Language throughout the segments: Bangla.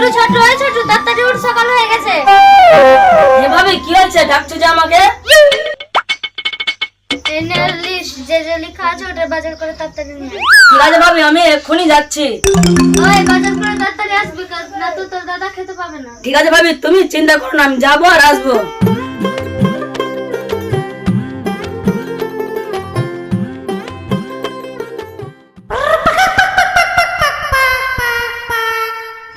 ছোট ছোট ওই ছোট তাড়াতাড়ি উঠ, সকাল হয়ে গেছে। এভাবে কি হয়েছে ডাকছো যে আমাকে? যে যে লেখা আছে ওটা বাজার করে তাড়াতাড়ি নিয়ে আয়। ঠিক আছে ভাবি, আমি এক্ষুনি যাচ্ছি। ওই বাজার করে তাড়াতাড়ি আসবি, না তো তোর দাদা খেতে পাবে না। ঠিক আছে ভাবি, তুমি চিন্তা করো না, আমি যাবো আর আসবো।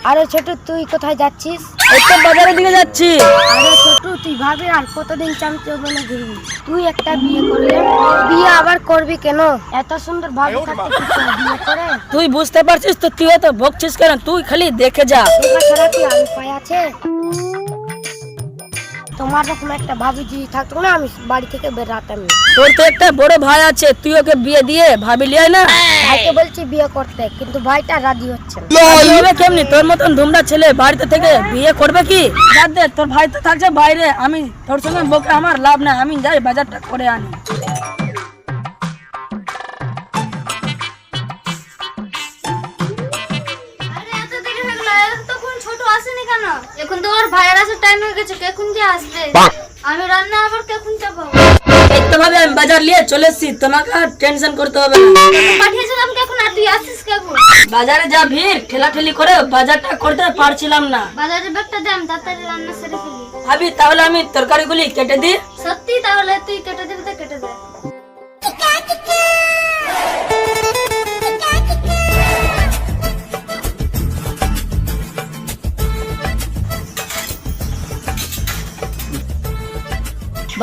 আরে ছোট, তুই কোথায় যাচ্ছিস? এই তো বাজারের দিকে যাচ্ছি। আরে ছোট, তুই ভাবি আর কতদিন চামচে বলে ঘুরবি? তুই একটা বিয়ে করলে, বিয়ে আবার করবি কেন? এত সুন্দর ভাবি থাকতে কি তোর বিয়ে করে? তুই বুঝতে পারছিস তো, তুই তো বকছিস কেন? তুই খালি দেখে যা। দেখা ছাড়া কি আর উপায় আছে? তোমার রকম একটা ভাবি যদি থাকতো না, আমি বাড়ি থেকে বেরাতাম না। তোর তো একটা বড় ভাই আছে, তুই ওকে বিয়ে দিয়ে ভাবি লিয়াই না। ভাইকে বলছি বিয়ে করতে, কিন্তু ভাইটা রাজি হচ্ছে না। রাজি হবে কেমনি? তোর মতন ধুমরা ছেলে বাড়িতে থেকে বিয়ে করবে কি? বাদ দে, তোর ভাই তো থাকছে বাইরে, আমি তোর সঙ্গে বকে আমার লাভ নাই, আমি যাই বাজারটা করে আনি। আরে এত দেরি হয়ে গেল, তখন ছোট আসেনি কেন? এখন তো ওর ভাইয়ের আসার টাইম হয়ে গেছে, কখন যে আসবে? আমি রান্না আবার কখন যাবো? এই তো ভাবে আমি বাজার নিয়ে চলে এসেছি, তোমাকে আর টেনশন করতে হবে না। তোকে পাঠিয়েছিলাম কখন, আর তুই আসিস কখন? বাজারে যা ভিড়, ঠেলাঠেলি করে বাজারটা করতে পারছিলাম না। বাজারের ব্যাগটা দে, আমি তাড়াতাড়ি রান্না সেরে ফেলি। ভাবি তাহলে আমি তরকারিগুলি কেটে দিই। সত্যি? তাহলে তুই কেটে দিবি তো কেটে দে।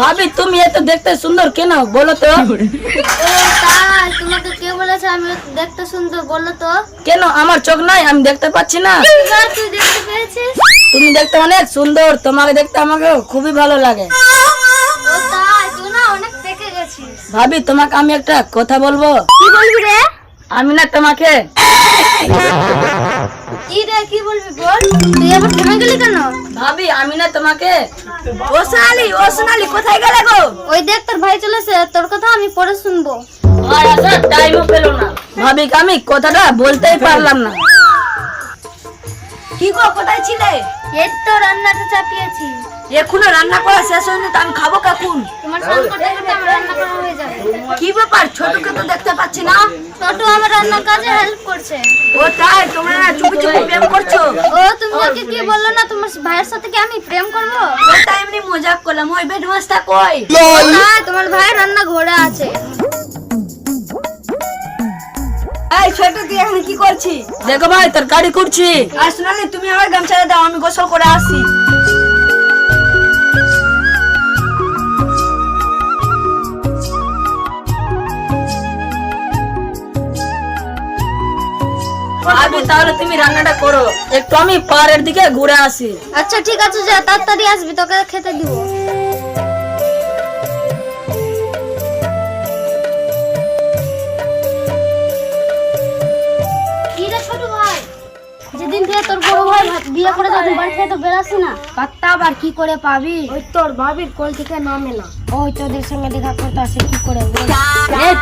ভাবি তুমি এত দেখতে সুন্দর কেন বলো তো? ও তাই, তোমাকে কে বলেছে আমি দেখতে সুন্দর? বললো তো। কেন আমার চোখ নাই, আমি দেখতে পাচ্ছি না? এবার তুই দেখতে পেয়েছিস? তুমি দেখতে অনেক সুন্দর, তোমাকে দেখতে আমাকে খুবই ভালো লাগে। ও তাই, তুই না অনেক দেখে গেছিস। ভাবি তোমাকে আমি একটা কথা বলবো। কি বলবি রে? আমি না তোমাকে কি রে, কি বলবি বল? তুই আবার থেমে গেলি কেন? ভাবি আমি না তোমাকে ও সোনালি কোথায় গেলে গো? ওই দেখ তোর ভাই চলেছে, তোর কথা আমি পরে শুনবো। আর আসার টাইমও পেলো না। ভাবিকে আমি কথাটা বলতেই পারলাম না। কি গো, কোথায় ছিলে? এই তো রান্নাটা চাপিয়েছি। এখনো রান্না করা শেষ হয়নি, তো আমি খাবো কখন? তোমার সাথে করতে করতে আমার রান্না করা হয়ে যাবে। কি ব্যাপার, ছোটকে তো দেখতে পাচ্ছি না। ছোট আমার রান্নার কাজে হেল্প করছে। ও তাই, তোমরা না চুপি চুপি প্রেম করছো? ও তুমি ওকে কি বললো না, তোমার ভাইয়ের সাথে কি আমি প্রেম করবো? ওটা এমনি মজাক করলাম। ওই বেডমাসটা কই? না, তোমার ভাই রান্না ঘরে আছে। এই ছোট, তুই এখন কি করছিস? দেখো ভাই, তরকারি করছি। আর সোনালি, তুমি আমার গামছাটা দাও, আমি গোসল করে আসি। ভাবি তাহলে তুমি রান্নাটা করো, একটু আমি পাহাড়ের দিকে ঘুরে আসি। আচ্ছা ঠিক আছে, যা তাড়াতাড়ি আসবি, তোকে খেতে দিব। কি রে ছোট ভাই, যেদিন থেকে তোর বড় ভাই বিয়ে করে তখন বাড়ি থেকে তো বেরাসি না। পাত্তা আবার কি করে পাবি? ওই তোর ভাবির কোল থেকে নামে না। ওই তোদের সঙ্গে দেখা করতে আসে কি করে বল?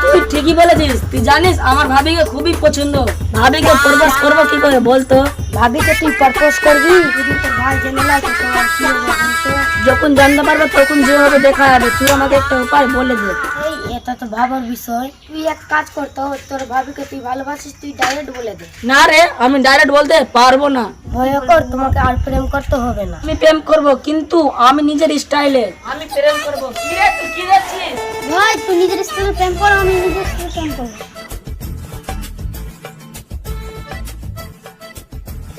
তুই ঠিকই বলেছিস। তুই জানিস আমার ভাবিকে খুবই পছন্দ। ভাবিকে প্রপোজ করবো কি করে বলতো? ভাবিকে তুই প্রপোজ করবি? যদি তোর ভাই জেনে না তো তোমার কি হবে বলতো? যখন জানতে পারবে তখন যেভাবে দেখা যাবে। তুই আমাকে একটা উপায় বলে দে। এই এটা তো ভাবার বিষয়। তুই এক কাজ করতো, তোর ভাবিকে তুই ভালোবাসিস, তুই ডাইরেক্ট বলে দে। না রে, আমি ডাইরেক্ট বলতে পারবো না। ভয় কর, তোমাকে আর প্রেম করতে হবে না। আমি প্রেম করব, কিন্তু আমি নিজের স্টাইলে আমি প্রেম করব। কি রে, তুই কি যাচ্ছিস? ভাই তুই নিজের স্কুলে প্রেম কর, আমি নিজের স্কুলে প্রেম করবো।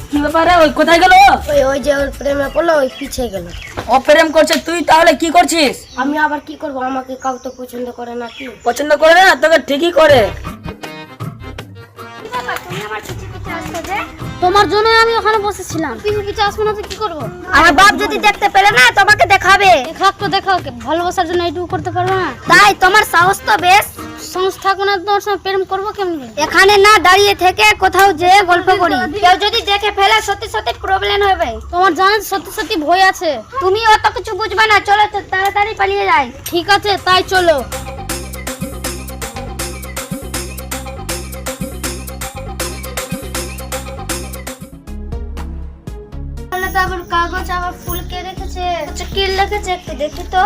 কি ব্যাপারে, ওই কোথায় গেল? ওই ওই যে ওর প্রেমে পড়লো, ওই পিছিয়ে গেল। ও প্রেম করছে, তুই তাহলে কি করছিস? আমি আবার কি করব? আমাকে কাউ তো পছন্দ করে না। কি পছন্দ করে না তোকে? ঠিকই করে। তোমার জন্য আমি ওখানে বসেছিলাম, পিছু পিছু আসবো না তো কি করবো? আমার বাপ যদি দেখতে পেলে না, তোমাকে দেখাবে। দেখাক তো দেখাও, ভালোবাসার জন্য এইটুকু করতে পারবো না? তাই তোমার সাহস তো বেশ। সংস্থা কোনো তোমার সঙ্গে প্রেম করবো কেমনি? এখানে না দাঁড়িয়ে থেকে কোথাও যে গল্প করি, কেউ যদি দেখে ফেলে সত্যি সত্যি প্রবলেম হবে। তোমার জানেন সত্যি সত্যি ভয় আছে। তুমি অত কিছু বুঝবে না, চলো তো তাড়াতাড়ি পালিয়ে যাই। ঠিক আছে তাই চলো। কি লিখেছে একটু দেখি তো।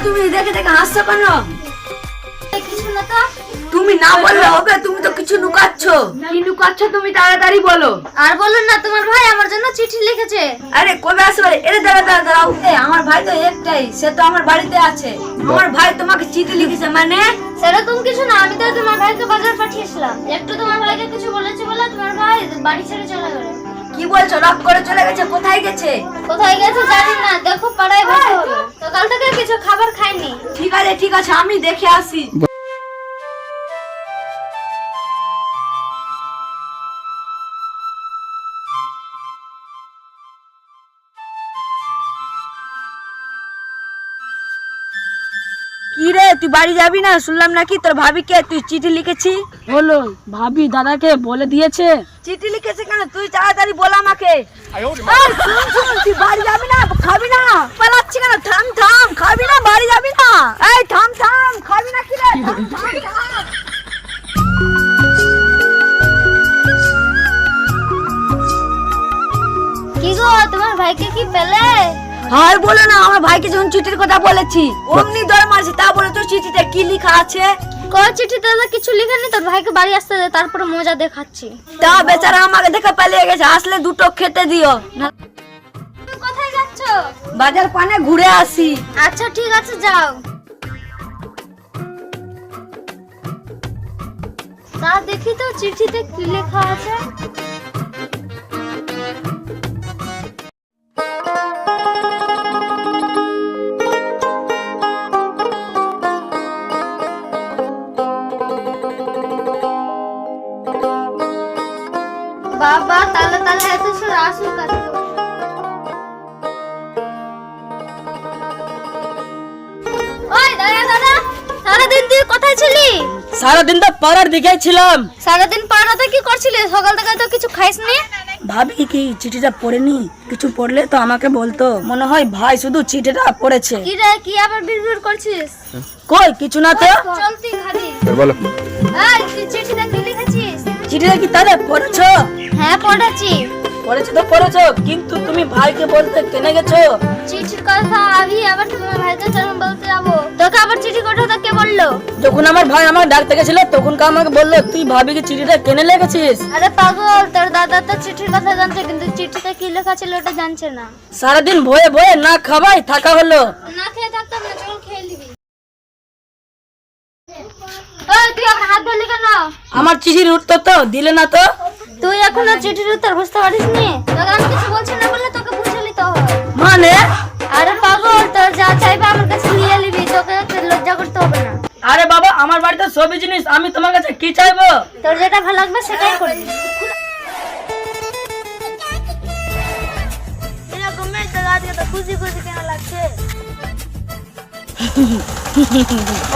তুমি দেখে দেখে হাসছো কেন? কিছু না তো। তুমি না বললে হবে, তুমি তো কিছু লুকাচ্ছ। কি লুকাচ্ছ তুমি তাড়াতাড়ি বলো। আর বলুন না, তোমার ভাই আমার জন্য চিঠি লিখেছে। আরে কবে আসবে? এরে দাঁড়াও। আমার ভাই তো একটাই, সে তো আমার বাড়িতে আছে। আমার ভাই তোমাকে চিঠি লিখেছে মানে? সেরকম কিছু না, আমি তো তোমার ভাইকে বাজার পাঠিয়েছিলাম। একটু তোমার ভাইকে কিছু বলেছি বলে তোমার ভাই বাড়ি ছেড়ে চলে গেল। কি বলছো? রাগ করে চলে গেছে? কোথায় গেছে? কোথায় গেছে জানি না, দেখো পাড়ায় বসে হবে। সকাল থেকে কিছু খাবার খাইনি। ঠিক আছে আমি দেখে আসি। কি রে, তুই বাড়ি যাবি না? শুনলাম নাকি তোর ভাবিকে তুই চিঠি লিখেছি। বলো, ভাবি দাদাকে বলে দিয়েছে। চিঠি লিখেছে কেন? তুই তাড়াতাড়ি বল আমাকে। শুন, তুই বাড়ি যাবি না? খাবি না? পালাচ্ছি কেন? থাম, খাবি না? বাড়ি যাবি না? এই থাম, খাবি না কি রে? থাম। কি গো, তোমার ভাইকে কি পেলে? আর বলো না, আমার ভাইকে যখন চিঠির কথা বলেছি অমনি দর মারছে। তা বলে তো চিঠিতে কি লেখা আছে? চিঠিতে তো কিছু লিখেনি, তোর ভাইকে বাড়ি আসতে দে, তারপরে মজা দেখাচ্ছি। তা বেচারা আমাকে দেখে পালিয়ে গেছে, আসলে দুটো খেতে দিও। কোথায় যাচ্ছ? বাজার পানে ঘুরে আসি। আচ্ছা ঠিক আছে, যাও। তা দেখি তো চিঠিতে কি লেখা আছে। বাবা তাহলে এত সুর আসুক কাছে। ওই দাদা, সারাদিন তুই কোথায় ছিলি? সারাদিন তো পাড়ার দিকে ছিলাম। সারাদিন পাড়াতে কি করছিলি? সকাল থেকে তো কিছু খাইসনি। ভাবি কি চিঠিটা পড়েনি? কিছু পড়লে তো আমাকে বলতো। মনে হয় ভাই শুধু চিঠিটা পড়েছে। কি রে, কি আবার বিড়বিড় করছিস? কই কিছু না তো। চল তুই খাবি। বলো। এই তুই চিঠিতে কি লিখেছিস? চিঠিটা কি তাহলে পড়েছো? হ্যাঁ পড়েছি। পড়েছো, কিন্তু তুমি ভাইকে বলতে কেনে গেছো? চিঠির কথা আমি আবার তোমার ভাইকে কেন বলতে যাবো? তোকে আবার চিঠি কথা কে বললো? যখন আমার ভাই আমাকে ডাকতে গেছিল তখন আমাকে বললো তুই ভাবিকে চিঠিটা কেনে লিখেছিস। আরে পাগল, তোর দাদা তো চিঠির কথা জানছে, কিন্তু চিঠিতে কি লেখা ছিল ওটা জানছে না। সারাদিন ভয়ে না খাবাই থাকা হলো। না খেয়ে থাকতাম না, চল খেয়ে নিবি। তুই আমার হাত ধরলি কেন? আমার চিঠির উত্তর তো দিলে না তো। তুই এখনো চিঠির উত্তর বুঝতে পারিস নি? তোকে আমি কিছু বলছি না বললে তোকে বুঝে নিতে হয়। মানে? আরে পাগল, তোর যা চাইবে আমার কাছে নিয়ে নিবি, তোকে লজ্জা করতে হবে না। আরে বাবা, আমার বাড়িতে সবই জিনিস, আমি তোমার কাছে কি চাইবো? তোর যেটা ভালো লাগবে সেটাই করবি। এরকম মেয়েটা আজকে তো খুশি কেন লাগছে?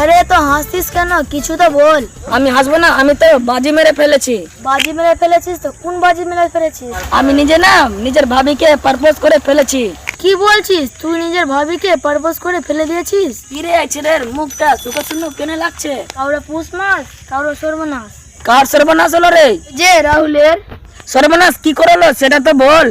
আরে তো হাসছিস কেন? কিছু তো বল। আমি হাসবো না, আমি তো বাজি মেরে ফেলেছি। বাজি মেরে ফেলেছিস তো? কোন বাজি মেরে ফেলেছিস? আমি নিজের ভাবিকে প্রপোজ করে ফেলেছি। কি বলছিস? তুই নিজের ভাবিকে প্রপোজ করে ফেলে দিয়েছিস? কিরে ছেলের মুখটা শুকনো কেনে লাগছে? কাউরে পুষ মাস, কাউরে সর্বনাশ। কার সর্বনাশ হলো রে? যে রাহুলের। সর্বনাশ কি করলো সেটা তো বল।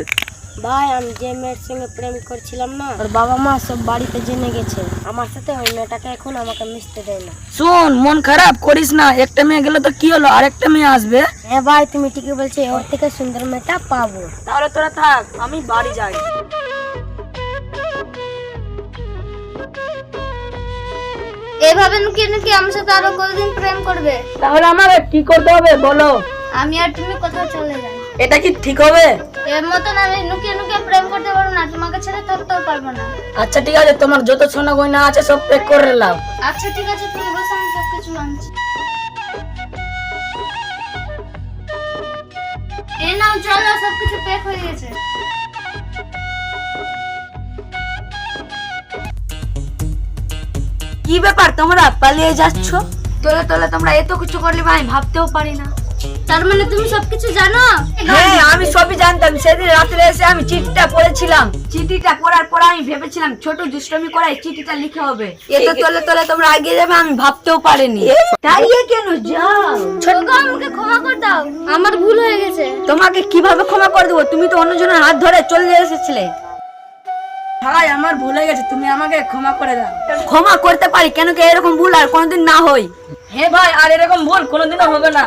ভাই, আমি যে মেয়ের সঙ্গে প্রেম করছিলাম না, ওর বাবা মা সব বাড়িতে জেনে গেছে। আমার সাথে ওই মেয়েটাকে এখন আমাকে মিশতে দেয় না। শুন, মন খারাপ করিস না, একটা মেয়ে গেলে তো কি হলো, আরেকটা মেয়ে আসবে। হ্যাঁ ভাই, তুমি ঠিকই বলছো, ওর থেকে সুন্দর মেয়েটা পাবো। তাহলে তোরা থাক, আমি বাড়ি যাই। এভাবে নাকি আমার সাথে আরো কতদিন প্রেম করবে? তাহলে আমাকে কি করতে হবে বলো? আমি আর তুমি কোথাও চলে যাই। এটা কি ঠিক হবে? এর মতন আমি নুকিয়ে প্রেম করতে পারবো না, তোমাকে ছেড়ে থাকতেও পারবো না। আচ্ছা ঠিক আছে, তোমার যত সোনা গয়না আছে সব প্যাক করে নাও। আচ্ছা ঠিক আছে, তুমি বসে, আমি সবকিছু আনছি। এই নাও, চলো, সবকিছু প্যাক হয়ে গেছে। কি ব্যাপার, তোমরা পালিয়ে যাচ্ছ? তোলে তোলে তোমরা এত কিছু করলে ভাই ভাবতেও পারি না। তার মানে তুমি সবকিছু জানো? হ্যাঁ আমি সবই জানতাম। সেদিন রাত্রে এসে আমি চিঠিটা পড়েছিলাম। চিঠিটা পড়ার পর আমি ভেবেছিলাম ছোট দুষ্টমি করাই চিঠিটা লিখে হবে। এত তোলে তোলে তোমরা এগিয়ে যাবে আমি ভাবতেও পারিনি। দাঁড়িয়ে কেন যাও? গো, আমাকে ক্ষমা করে দাও, আমার ভুল হয়ে গেছে। তোমাকে কিভাবে ক্ষমা করে দেবো? তুমি তো অন্যজনের হাত ধরে চলে এসেছিলে। ভাই আমার ভুল হয়ে গেছে, তুমি আমাকে ক্ষমা করে দাও। ক্ষমা করতে পারি, কেন কি এরকম ভুল আর কোনোদিন না হয়। হ্যাঁ ভাই, আর এরকম ভুল কোনোদিনও হবে না।